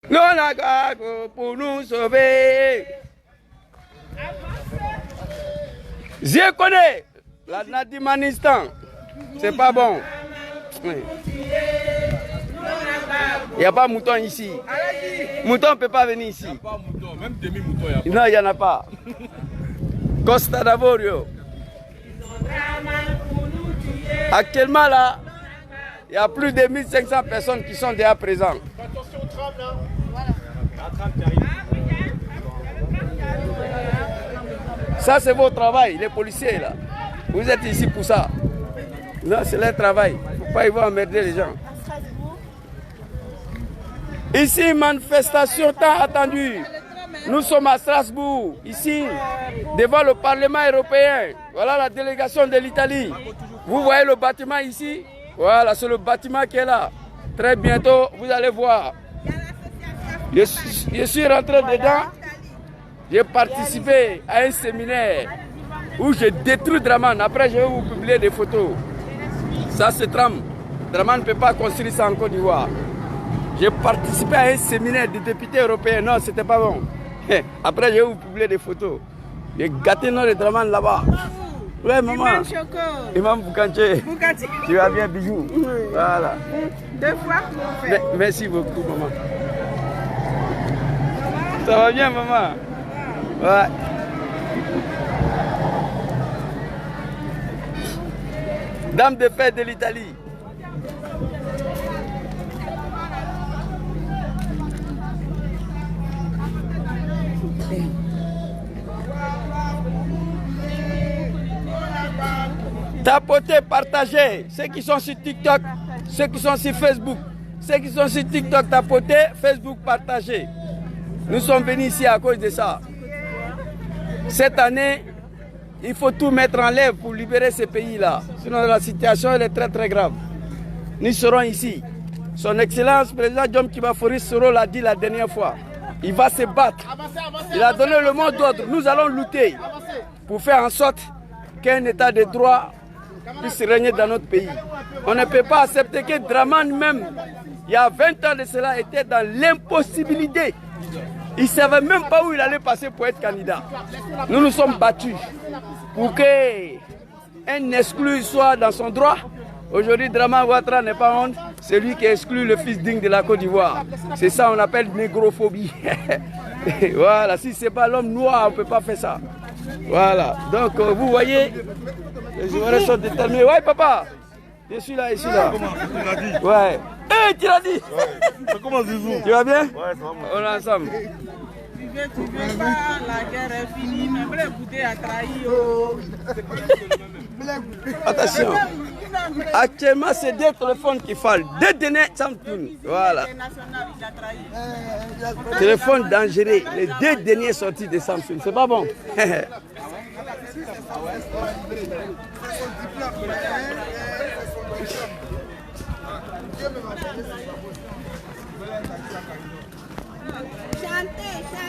Non, la pour nous sauver. Je connais la Nadimanistan. C'est pas bon. Oui. Il n'y a pas mouton ici. Mouton ne peut pas venir ici. Il n'y a pas mouton, même demi-mouton. Non, il n'y en a pas. Costa d'Avorio. Actuellement là, il y a plus de 1500 personnes qui sont déjà présentes. Attention au tram là. Ça c'est votre travail, les policiers là. Vous êtes ici pour ça. Non, c'est leur travail. Il ne faut pas y voir emmerder les gens. Ici, manifestation tant attendue. Nous sommes à Strasbourg, ici, devant le Parlement européen. Voilà la délégation de l'Italie. Vous voyez le bâtiment ici? Voilà, c'est le bâtiment qui est là. Très bientôt, vous allez voir. Je suis rentré dedans. J'ai participé à un séminaire où j'ai détruit Draman. Après, je vais vous publier des photos. Ça, c'est Tram. Draman ne peut pas construire ça en Côte d'Ivoire. J'ai participé à un séminaire de députés européens. Non, c'était pas bon. Après, je vais vous publier des photos. J'ai gâté le nom de Draman là-bas. Ouais, maman. Imam Choco. Imam Boukanché. Boukanché. Tu vas bien, bijou. Oui. Voilà. 2 fois. Merci beaucoup, maman. Ça va bien, maman? Ouais. Dame de paix de l'Italie. Tapotez, partagez. Ceux qui sont sur TikTok, ceux qui sont sur Facebook, ceux qui sont sur TikTok, tapotez, Facebook, partagez. Nous sommes venus ici à cause de ça. Cette année, il faut tout mettre en œuvre pour libérer ces pays-là. Sinon, la situation elle est très très grave. Nous serons ici. Son Excellence, président Djom Kiba Foris Soro l'a dit la dernière fois. Il va se battre. Il a donné le mot d'ordre. Nous allons lutter pour faire en sorte qu'un état de droit puisse régner dans notre pays. On ne peut pas accepter que Draman même, il y a 20 ans de cela, était dans l'impossibilité. Il ne savait même pas où il allait passer pour être candidat. Nous nous sommes battus pour qu'un exclu soit dans son droit. Aujourd'hui, Draman Ouattara n'est pas honte. C'est lui qui exclut le fils digne de la Côte d'Ivoire. C'est ça qu'on appelle négrophobie. Voilà, si ce n'est pas l'homme noir, on ne peut pas faire ça. Voilà, donc vous voyez, les joueurs sont déterminés. Ouais, papa, je suis là, je suis là. Tu l'as dit. Ouais. Hé, tu l'as dit. Ça commence, Zizou. Tu vas bien? Ouais, ça va. On est ensemble. Tu veux pas, la guerre est finie, mais Blé Goudé a trahi. Oh. Attention. Actuellement, c'est deux téléphones qui fallent. Deux derniers Samsung. Voilà. Téléphone dangereux. Les deux derniers sortis de Samsung. C'est pas bon.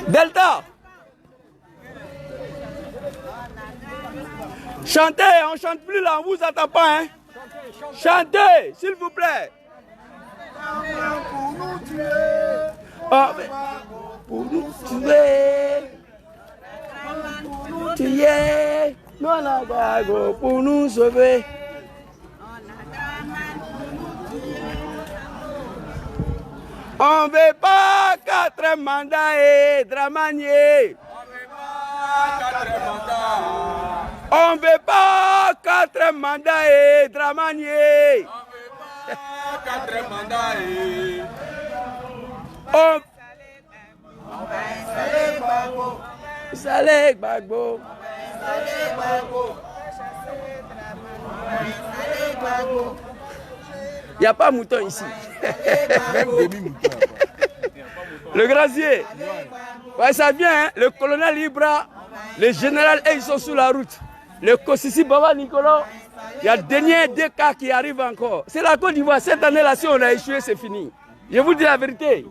Delta. Chantez, on chante plus là, on vous attend pas, hein. Chantez, s'il vous plaît. Pour nous tuer. Oh, pour nous tuer. Pour nous tuer. Non, la gago, pour nous sauver. On veut pas 4 mandats et Dramanier. On veut pas 4 mandats et Dramanier. On veut pas 4 mandats et... Saleh Gbagbo. Il n'y a pas mouton ici. Même demi-mouton. Le grazier. Ouais, ça vient, hein? Le colonel Ibra, le général, ils sont sur la route. Le Kossissi Baba Nicolas, il y a dernier 2 cas qui arrivent encore. C'est la Côte d'Ivoire. Cette année-là, si on a échoué, c'est fini. Je vous dis la vérité.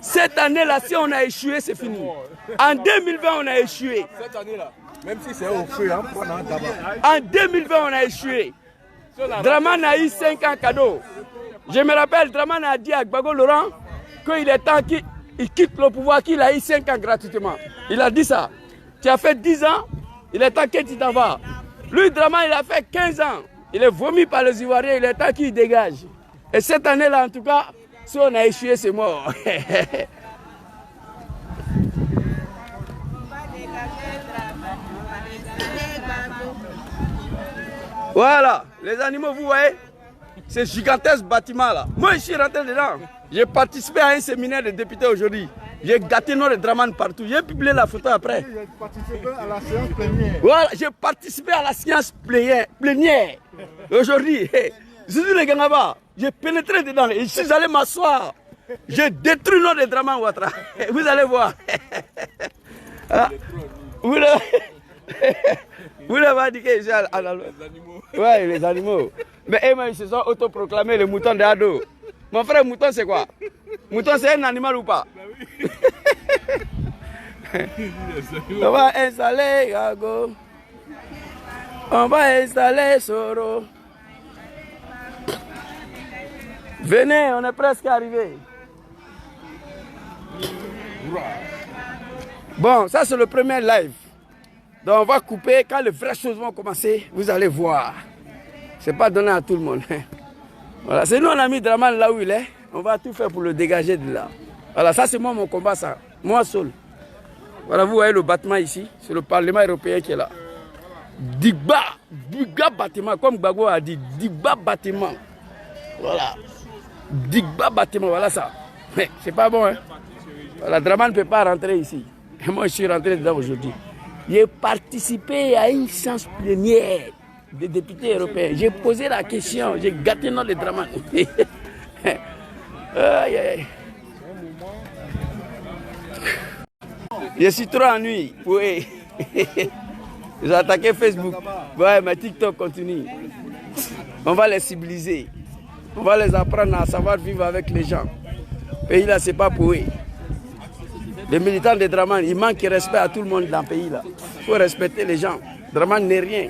Cette année-là, si on a échoué, c'est fini. En 2020, on a échoué. Cette année-là, même si c'est au feu, on prend un tabac. En 2020, on a échoué. Draman a eu 5 ans cadeau. Je me rappelle, Draman a dit à Gbagbo Laurent qu'il est temps il quitte le pouvoir qu'il a eu 5 ans gratuitement. Il a dit ça. Tu as fait 10 ans, il est temps que tu t'en vas. Lui, Draman, il a fait 15 ans. Il est vomi par les Ivoiriens, il est temps qu'il dégage. Et cette année-là, en tout cas, si on a échoué, c'est mort. Voilà, les animaux, vous voyez, c'est gigantesque bâtiment là. Moi, je suis rentré dedans. J'ai participé à un séminaire de députés aujourd'hui. J'ai gâté nos Draman partout. J'ai publié la photo après. J'ai participé à la séance plénière. Voilà, j'ai participé à la séance plénière. Aujourd'hui, je suis le Gangaba. J'ai pénétré dedans et je suis allé m'asseoir. J'ai détruit nos Draman Ouattara. Vous allez voir. Ah, vous l'avez dit que j'ai les animaux. Ouais, les animaux. Mais eux-mêmes, ils se sont autoproclamés les moutons de Ado. Mon frère, mouton, c'est quoi? Mouton, c'est un animal ou pas? On va installer Gago. On va installer Soro. Venez, on est presque arrivé. Bon, ça c'est le premier live. Donc on va couper. Quand les vraies choses vont commencer, vous allez voir. C'est pas donné à tout le monde. Voilà, c'est nous on a mis Draman là où il est. On va tout faire pour le dégager de là. Voilà, ça c'est moi mon combat, ça. Moi seul. Voilà, vous voyez le bâtiment ici. C'est le Parlement européen qui est là. Digba bâtiment, comme Gbagbo a dit. Digba bâtiment. Voilà. Digba bâtiment, voilà ça. Mais c'est pas bon, hein. Voilà, Draman ne peut pas rentrer ici. Et moi je suis rentré dedans aujourd'hui. J'ai participé à une séance plénière des députés européens. J'ai posé la question, j'ai gâté notre les Draman. Aïe, aïe. Je suis trop ennuyé. Oui. J'ai attaqué Facebook. Ouais, mais TikTok continue. On va les civiliser. On va les apprendre à savoir vivre avec les gens. Le pays là, c'est pas pour eux. Les militants de Draman, ils manquent de respect à tout le monde dans le pays là. Il faut respecter les gens. Draman n'est rien.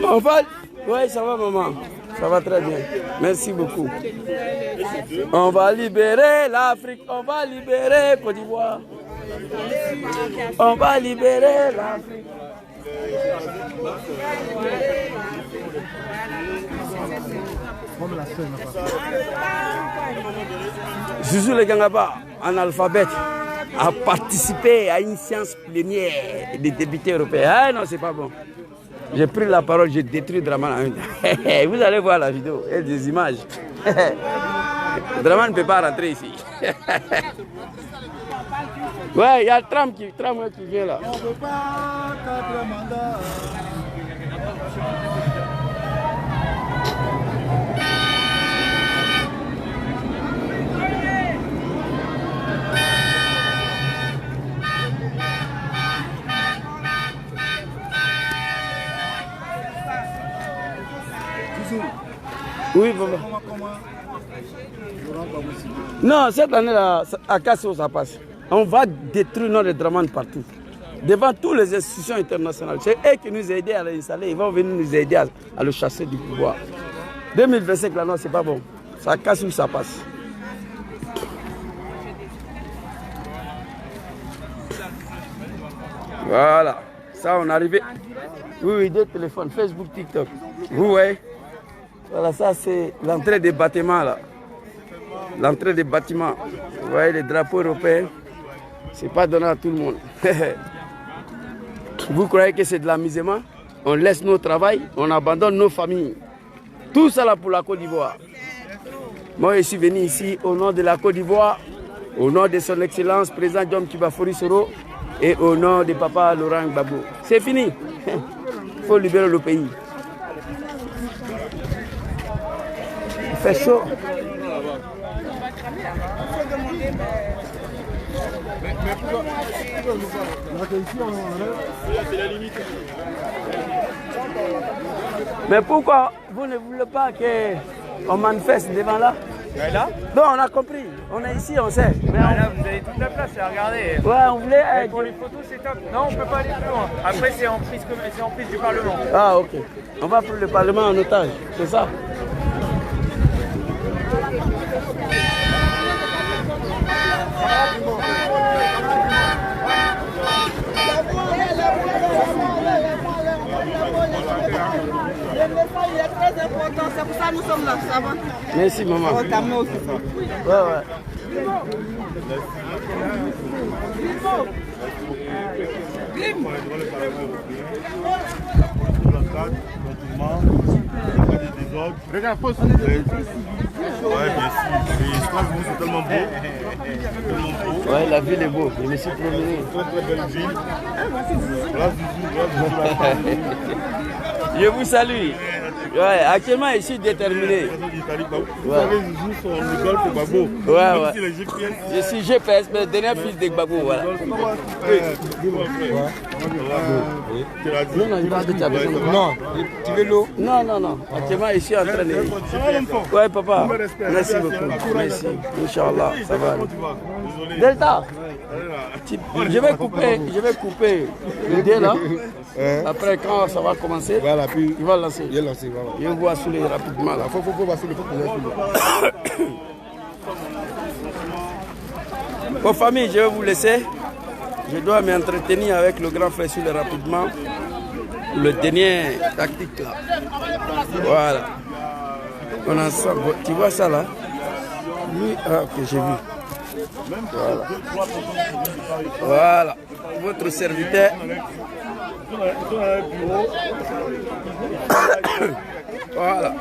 On va... Oui, ça va maman. Ça va très bien. Merci beaucoup. On va libérer l'Afrique. On va libérer Côte d'Ivoire. On va libérer l'Afrique. Zouzou le Gangaba, en alphabet, a participé à une séance plénière des députés européens. Ah non, c'est pas bon. J'ai pris la parole, j'ai détruit Draman. Vous allez voir la vidéo et des images. Draman ne peut pas rentrer ici. Ouais, il y a le tram qui vient là. On ne peut pas 4 mandats. Oui, papa. Non, cette année-là, à Kassio, ça passe. On va détruire notre Draman partout. Devant toutes les institutions internationales. C'est eux qui nous aident à l'installer. Ils vont venir nous aider à le chasser du pouvoir. 2025, là, non, c'est pas bon. Ça casse où ça passe. Voilà. Ça, on est arrivé. Oui, deux téléphones, Facebook, TikTok. Vous voyez? Voilà, ça, c'est l'entrée des bâtiments, là. L'entrée des bâtiments. Vous voyez les drapeaux européens. C'est pas donné à tout le monde. Vous croyez que c'est de l'amusement? On laisse nos travail, on abandonne nos familles. Tout ça là pour la Côte d'Ivoire. Moi, je suis venu ici au nom de la Côte d'Ivoire, au nom de son Excellence, président John Kibafori Soro, et au nom de papa Laurent Gbagbo. C'est fini. Il faut libérer le pays. Il fait chaud. Mais pourquoi vous ne voulez pas qu'on manifeste devant là? Là? Non, on a compris. On est ici, on sait. Mais Là, vous avez toute la place, regardez. ouais, on voulait Et pour les photos, c'est top. Non, on peut pas aller plus loin. Après, c'est en prise du Parlement. Ah, ok. On va prendre le Parlement en otage, c'est ça? Le message il est très important, c'est pour ça que nous sommes là, ça va. Merci, maman. On t'a mis aussi. Ouais, ouais. Regarde, pose. Ouais, bien sûr. Et Strasbourg, c'est tellement beau. Tellement beau. Ouais, la ville est beau. Je me suis promené. Très très belle ville. Voilà, Zouzou, Je vous salue. Ouais, actuellement, je suis déterminé. Vous savez, Zouzou, son golf au Gbagbo. Ouais, Même ouais. si les GPS. Je suis GPS, mais le dernier fils de Gbagbo, voilà. Non, non, je pense que tu as besoin de... Non, tu veux l'eau? Non, non, non. Actuellement, je suis en train de... Ouais, papa. Merci beaucoup. Merci. Inch'Allah, ça va aller. Delta, je vais couper le dé là. Après, quand ça va commencer, Voilà, puis il va lancer. il est lancé. Voilà. Je vais voir soulever rapidement là. Il faut passer le faut qu'on ait Bon, famille, je vais vous laisser. Je dois m'entretenir avec le grand frère Soule rapidement. Le dernier tactique là. Voilà. On a ça. Tu vois ça là? Lui, ah, ok, j'ai vu. Voilà. Voilà. Votre serviteur. Voilà.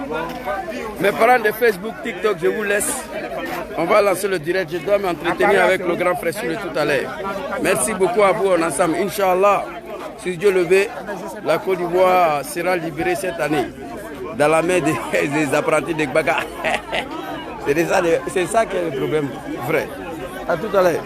Mes parents de Facebook, TikTok, je vous laisse. On va lancer le direct. Je dois m'entretenir avec le grand frère Soule tout à l'heure. Merci beaucoup à vous en ensemble. Inch'Allah, si Dieu le veut, la Côte d'Ivoire sera libérée cette année dans la main des apprentis de Gbaga. C'est ça qui est le problème, vrai. À tout à l'heure.